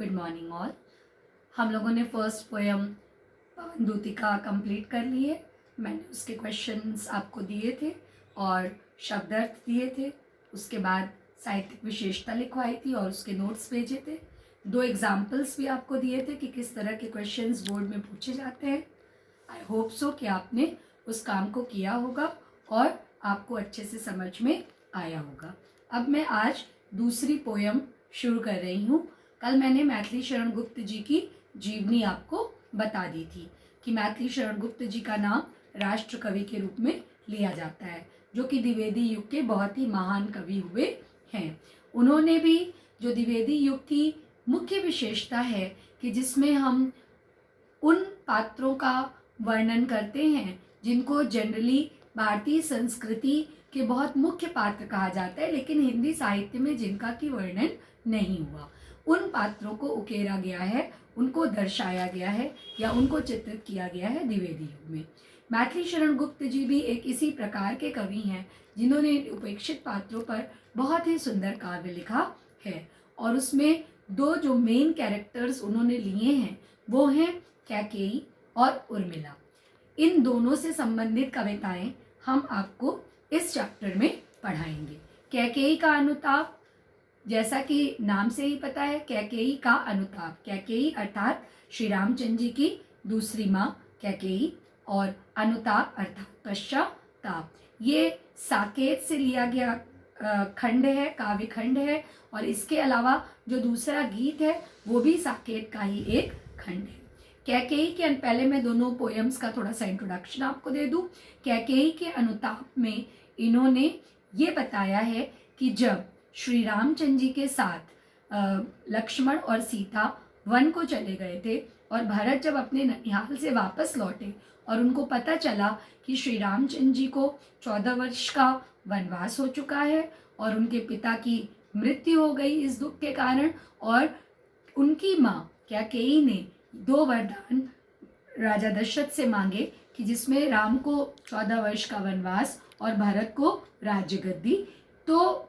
Good morning all. हम लोगों ने फर्स्ट पोएम पवन दूती कंप्लीट कर ली है। मैंने उसके क्वेश्चंस आपको दिए थे और शब्दार्थ दिए थे। उसके बाद साहित्यिक विशेषता लिखवाई थी और उसके नोट्स भेजे थे। 2 एग्जाम्पल्स भी आपको दिए थे कि किस तरह के क्वेश्चंस बोर्ड में पूछे जाते हैं। आई होप सो कि आपने उस काम को किया होगा और आपको अच्छे से समझ में आया होगा। अब मैं आज दूसरी पोएम शुरू कर रही हूँ। कल मैंने मैथिली शरण गुप्त जी की जीवनी आपको बता दी थी कि मैथिली शरण गुप्त जी का नाम राष्ट्र कवि के रूप में लिया जाता है, जो कि द्विवेदी युग के बहुत ही महान कवि हुए हैं। उन्होंने भी, जो द्विवेदी युग की मुख्य विशेषता है कि जिसमें हम उन पात्रों का वर्णन करते हैं जिनको जनरली भारतीय संस्कृति के बहुत मुख्य पात्र कहा जाता है, लेकिन हिंदी साहित्य में जिनका की वर्णन नहीं हुआ, उन पात्रों को उकेरा गया है, उनको दर्शाया गया है या उनको चित्रित किया गया है द्विवेदी युग में। मैथिली शरण गुप्त जी भी एक इसी प्रकार के कवि हैं जिन्होंने उपेक्षित पात्रों पर बहुत ही सुंदर काव्य लिखा है। और उसमें 2 जो मेन कैरेक्टर्स उन्होंने लिए हैं वो हैं कैकेयी और उर्मिला। इन दोनों से संबंधित कविताएं हम आपको इस चैप्टर में पढ़ाएंगे। कैकेयी का अनुताप, जैसा कि नाम से ही पता है, कैकेयी का अनुताप। कैकेयी अर्थात श्री रामचंद्र जी की दूसरी माँ कैकेयी और अनुताप अर्थात पश्चाताप। ये साकेत से लिया गया खंड है, काव्य खंड है। और इसके अलावा जो दूसरा गीत है वो भी साकेत का ही एक खंड है। कैकेयी के पहले मैं दोनों पोएम्स का थोड़ा सा इंट्रोडक्शन आपको दे दूं। कैकेयी के अनुताप में इन्होंने ये बताया है कि जब श्री रामचंद्र जी के साथ लक्ष्मण और सीता वन को चले गए थे और भरत जब अपने ननिहाल से वापस लौटे और उनको पता चला कि श्री रामचंद्र जी को 14 वर्ष का वनवास हो चुका है और उनके पिता की मृत्यु हो गई इस दुख के कारण, और उनकी माँ कैकेयी ने 2 वरदान राजा दशरथ से मांगे कि जिसमें राम को 14 वर्ष का वनवास और भरत को राज्य गद्दी, तो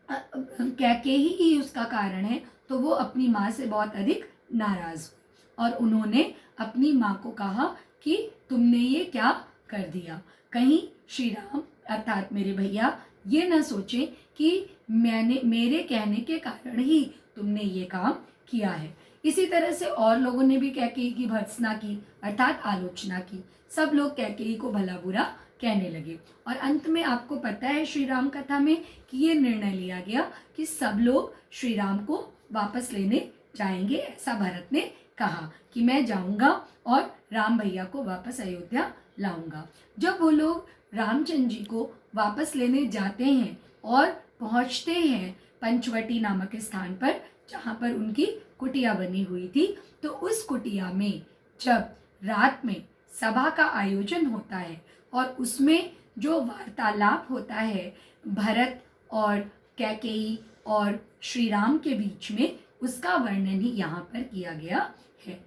कैकेयी ही उसका कारण है। तो वो अपनी माँ से बहुत अधिक नाराज हुई और उन्होंने अपनी माँ को कहा कि तुमने ये क्या कर दिया, कहीं श्री राम अर्थात मेरे भैया ये न सोचें कि मेरे कहने के कारण ही तुमने ये काम किया है। इसी तरह से और लोगों ने भी कैकेयी की भर्त्सना की अर्थात आलोचना की। सब लोग कैकेयी को भला बुरा कहने लगे और अंत में आपको पता है श्री राम कथा में कि ये निर्णय लिया गया कि सब लोग श्री राम को वापस लेने जाएंगे। ऐसा भरत ने कहा कि मैं जाऊंगा और राम भैया को वापस अयोध्या लाऊंगा। जब वो लोग रामचंद्र जी को वापस लेने जाते हैं और पहुंचते हैं पंचवटी नामक स्थान पर जहाँ पर उनकी कुटिया बनी हुई थी, तो उस कुटिया में जब रात में सभा का आयोजन होता है और उसमें जो वार्तालाप होता है भरत और कैकेयी और श्री राम के बीच में, उसका वर्णन ही यहाँ पर किया गया है।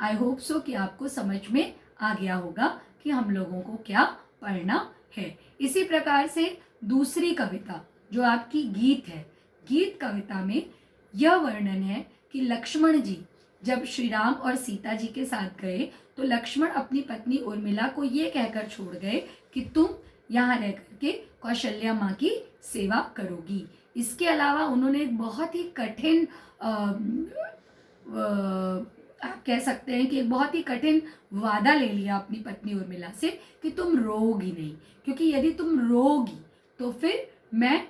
आई होप सो कि आपको समझ में आ गया होगा कि हम लोगों को क्या पढ़ना है। इसी प्रकार से दूसरी कविता जो आपकी गीत है, गीत कविता में यह वर्णन है कि लक्ष्मण जी जब श्री राम और सीता जी के साथ गए तो लक्ष्मण अपनी पत्नी उर्मिला को ये कहकर छोड़ गए कि तुम यहाँ रह करके कौशल्या माँ की सेवा करोगी। इसके अलावा उन्होंने एक बहुत ही कठिन आप कह सकते हैं कि एक बहुत ही कठिन वादा ले लिया अपनी पत्नी उर्मिला से कि तुम रोगी नहीं, क्योंकि यदि तुम रोगी तो फिर मैं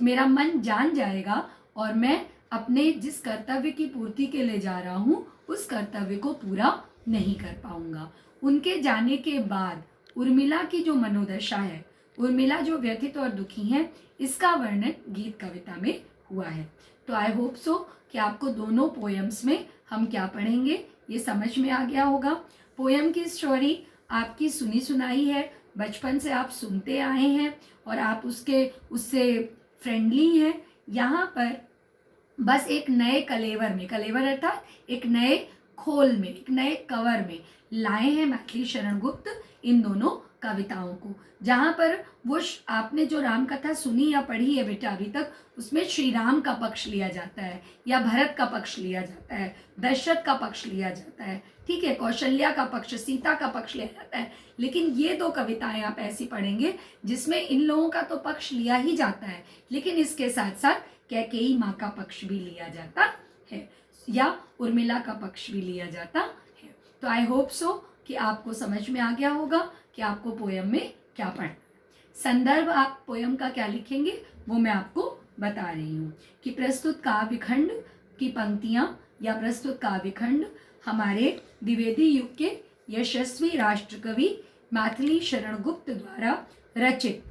मेरा मन जान जाएगा और मैं अपने जिस कर्तव्य की पूर्ति के लिए जा रहा हूँ उस कर्तव्य को पूरा नहीं कर पाऊंगा। उनके जाने के बाद उर्मिला की जो मनोदशा है, उर्मिला जो व्यथित और दुखी है, इसका वर्णन गीत कविता में हुआ है। तो आई होप सो कि आपको दोनों पोएम्स में हम क्या पढ़ेंगे ये समझ में आ गया होगा। पोएम की स्टोरी आपकी सुनी सुनाई है, बचपन से आप सुनते आए हैं और आप उससे फ्रेंडली हैं। यहाँ पर बस एक नए कलेवर में, कलेवर अर्थात एक नए खोल में, एक नए कवर में लाए हैं मैथिली शरण गुप्त इन दोनों कविताओं को, जहाँ पर वो आपने जो राम कथा सुनी या पढ़ी है बेटा अभी तक, उसमें श्री राम का पक्ष लिया जाता है या भरत का पक्ष लिया जाता है, दशरथ का पक्ष लिया जाता है, ठीक है, कौशल्या का पक्ष, सीता का पक्ष लिया जाता है। लेकिन ये दो कविताएं आप ऐसी पढ़ेंगे जिसमें इन लोगों का तो पक्ष लिया ही जाता है, लेकिन इसके साथ साथ कैकेयी माँ का पक्ष भी लिया जाता है या उर्मिला का पक्ष भी लिया जाता है। तो आई होप सो कि आपको समझ में आ गया होगा कि आपको पोयम में क्या पढ़ना है। संदर्भ आप पोयम का क्या लिखेंगे वो मैं आपको बता रही हूँ कि प्रस्तुत काव्य खंड की पंक्तियाँ या प्रस्तुत काव्य खंड हमारे द्विवेदी युग के यशस्वी राष्ट्रकवि मैथिली शरण गुप्त द्वारा रचित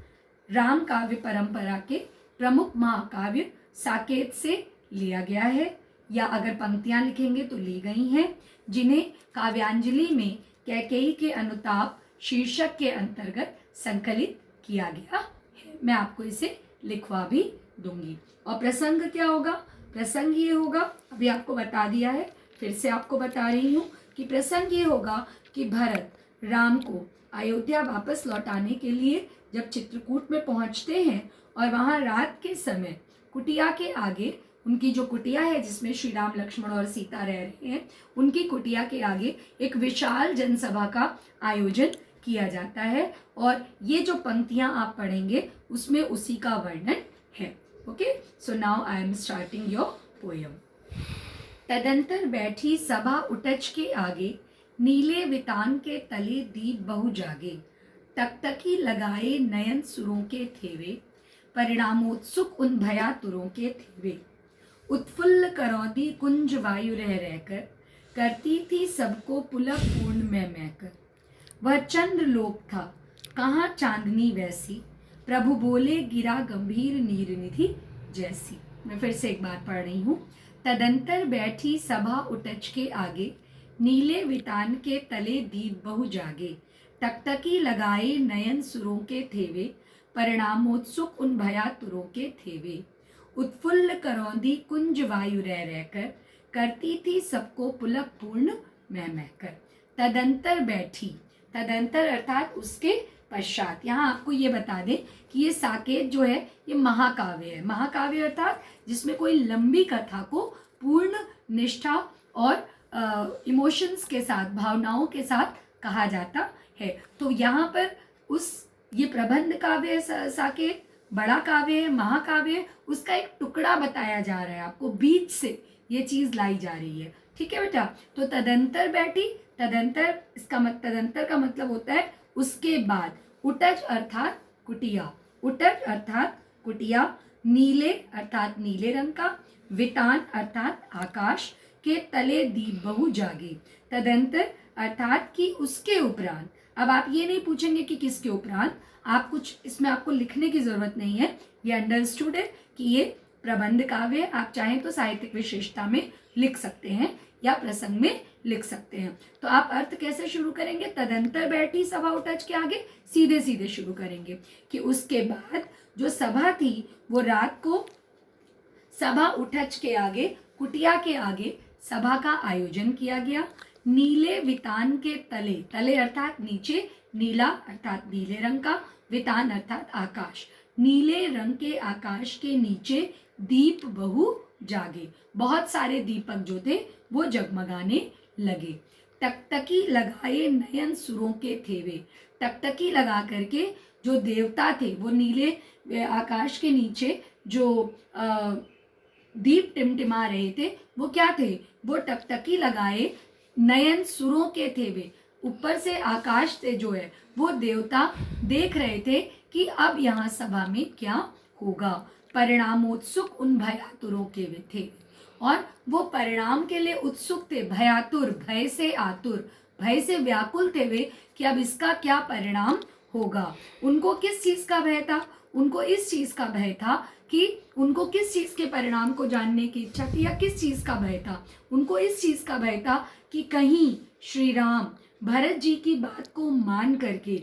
राम काव्य परंपरा के प्रमुख महाकाव्य साकेत से लिया गया है, या अगर पंक्तियां लिखेंगे तो ली गई हैं, जिन्हें काव्यांजलि में कैकेयी के अनुताप शीर्षक के अंतर्गत संकलित किया गया है। मैं आपको इसे लिखवा भी दूंगी। और प्रसंग क्या होगा? प्रसंग ये होगा, अभी आपको बता दिया है, फिर से आपको बता रही हूँ कि प्रसंग ये होगा कि भरत राम को अयोध्या वापस लौटाने के लिए जब चित्रकूट में पहुँचते हैं और वहाँ रात के समय कुटिया के आगे, उनकी जो कुटिया है जिसमें श्री राम लक्ष्मण और सीता रह रहे हैं, उनकी कुटिया के आगे एक विशाल जनसभा का आयोजन किया जाता है और ये जो पंक्तियां आप पढ़ेंगे उसमें उसी का वर्णन है। Okay, so now I am starting your poem. तदंतर बैठी सभा उटच के आगे, नीले वितान के तले दीप बहु जागे, टकटकी लगाए नयन सुरों के थेवे, परिणामोत्सुक उन भयातुरों के थेवे, उत्फुल्ल करौदी कुंज वायु रह रहकर, करती थी सबको पुलक पूर्ण मैं कर। वह चंद्र लोक था कहाँ चांदनी वैसी, प्रभु बोले गिरा गंभीर नीर निधि जैसी। मैं फिर से एक बार पढ़ रही हूँ। तदंतर बैठी सभा उटच के आगे, नीले वितान के तले दीप बहु जागे, टकटकी लगाए नयन सुरों के थेवे, परिणामोत्सुक उन भयातुरों के थेवे, उत्फुल्ल करौंदी कुंज वायु रह रहकर, करती थी सबको पुलक पूर्ण मैं कर। तदंतर बैठी, तदंतर अर्थात उसके पश्चात। यहाँ आपको ये बता दें कि ये साकेत जो है ये महाकाव्य है। महाकाव्य अर्थात जिसमें कोई लंबी कथा को पूर्ण निष्ठा और इमोशंस के साथ, भावनाओं के साथ कहा जाता है। तो यहाँ पर ये प्रबंध काव्य है साकेत, बड़ा काव्य है, महाकाव्य है, उसका एक टुकड़ा बताया जा रहा है, आपको बीच से ये चीज लाई जा रही है। ठीक है बेटा। तो तदंतर बैठी, तदंतर तदंतर का मतलब होता है उसके बाद। उटज अर्थात कुटिया, उटज अर्थात कुटिया, नीले अर्थात नीले रंग का, वितान अर्थात आकाश के तले दीप बहु जागे। तदंतर अर्थात कि उसके उपरांत। अब आप ये नहीं पूछेंगे कि किसके उपरांत, आप कुछ इसमें आपको लिखने की जरूरत नहीं है, ये अंडरस्टूड है कि ये प्रबंध काव्य है। आप चाहें तो साहित्यिक विशेषता में लिख सकते हैं या प्रसंग में लिख सकते हैं। तो आप अर्थ कैसे शुरू करेंगे? तदंतर बैठी सभा उटच के आगे, सीधे सीधे शुरू करेंगे कि उसके बाद जो सभा थी वो रात को सभा उटच के आगे, कुटिया के आगे सभा का आयोजन किया गया। नीले वितान के तले, तले अर्थात नीचे, नीला अर्थात नीले रंग का, वितान अर्थात आकाश, नीले रंग के आकाश के नीचे दीप बहु जागे, बहुत सारे दीपक जो थे वो जगमगाने लगे। टकटकी लगाए नयन सुरों के थेवे, टकटकी लगा करके जो देवता थे वो नीले आकाश के नीचे जो दीप टिमटिमा रहे थे वो क्या थे? वो टकटकी लगाए नयन सुरों के थेवे, ऊपर से आकाश से जो है वो देवता देख रहे थे कि अब यहाँ सभा में क्या होगा। परिणामोत्सुक उन भयातुरों के वे थे और वो परिणाम के लिए उत्सुक थे। भयातुर, भय से आतुर, भय से व्याकुल थे वे कि अब इसका क्या परिणाम होगा। उनको किस चीज का भय था? उनको इस चीज का भय था कि उनको किस चीज के परिणाम को जानने की इच्छा थी, या किस चीज का भय था? उनको इस चीज का भय था कि कहीं श्री राम भरत जी की बात को मान करके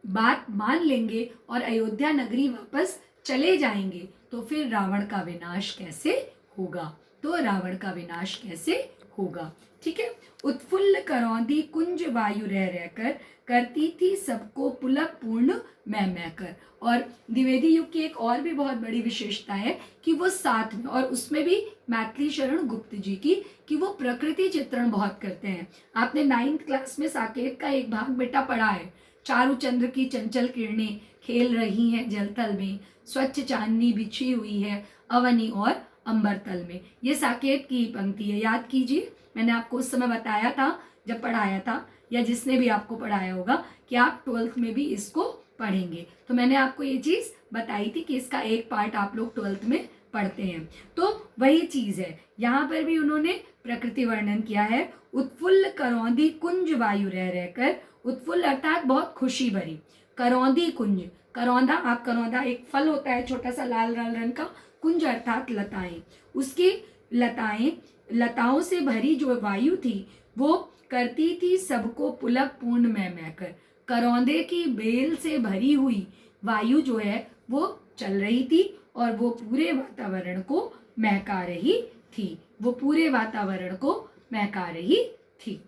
बात मान लेंगे और अयोध्या नगरी वापस चले जाएंगे तो फिर रावण का विनाश कैसे होगा। तो रावण का विनाश कैसे होगा, ठीक है। उत्फुल्ल करौंदी कुंज वायु रह रहकर, करती थी सबको पुलक पूर्ण मैं कर। और द्विवेदी युग की एक और भी बहुत बड़ी विशेषता है कि वो साथ में, और उसमें भी मैथिली शरण गुप्त जी की, कि वो प्रकृति चित्रण बहुत करते हैं। आपने 9th क्लास में साकेत का एक भाग बेटा पढ़ा है, चारु चंद्र की चंचल किरणें खेल रही हैं जलतल में, स्वच्छ चांदनी बिछी हुई है अवनी और अंबर तल में। ये साकेत की पंक्ति है, याद कीजिए। मैंने आपको उस समय बताया था जब पढ़ाया था, या जिसने भी आपको पढ़ाया होगा, कि आप 12th में भी इसको पढ़ेंगे। तो मैंने आपको ये चीज़ बताई थी कि इसका एक पार्ट आप लोग 12th में पढ़ते हैं। तो वही चीज़ है, यहाँ पर भी उन्होंने प्रकृति वर्णन किया है। उत्फुल्ल करौंदी कुंज वायु रह रहकर, उत्फुल्ल अर्थात बहुत खुशी भरी, करौंदी कुंज, करौंदा, आप करौंदा एक फल होता है छोटा सा लाल लाल रंग का, कुंज अर्थात लताएं, उसकी लताएं, लताओं से भरी जो वायु थी वो करती थी सबको पुलक पूर्ण मैं कर। करौंदे की बेल से भरी हुई वायु जो है वो चल रही थी और वो पूरे वातावरण को महका रही थी, वो पूरे वातावरण को महका रही थी।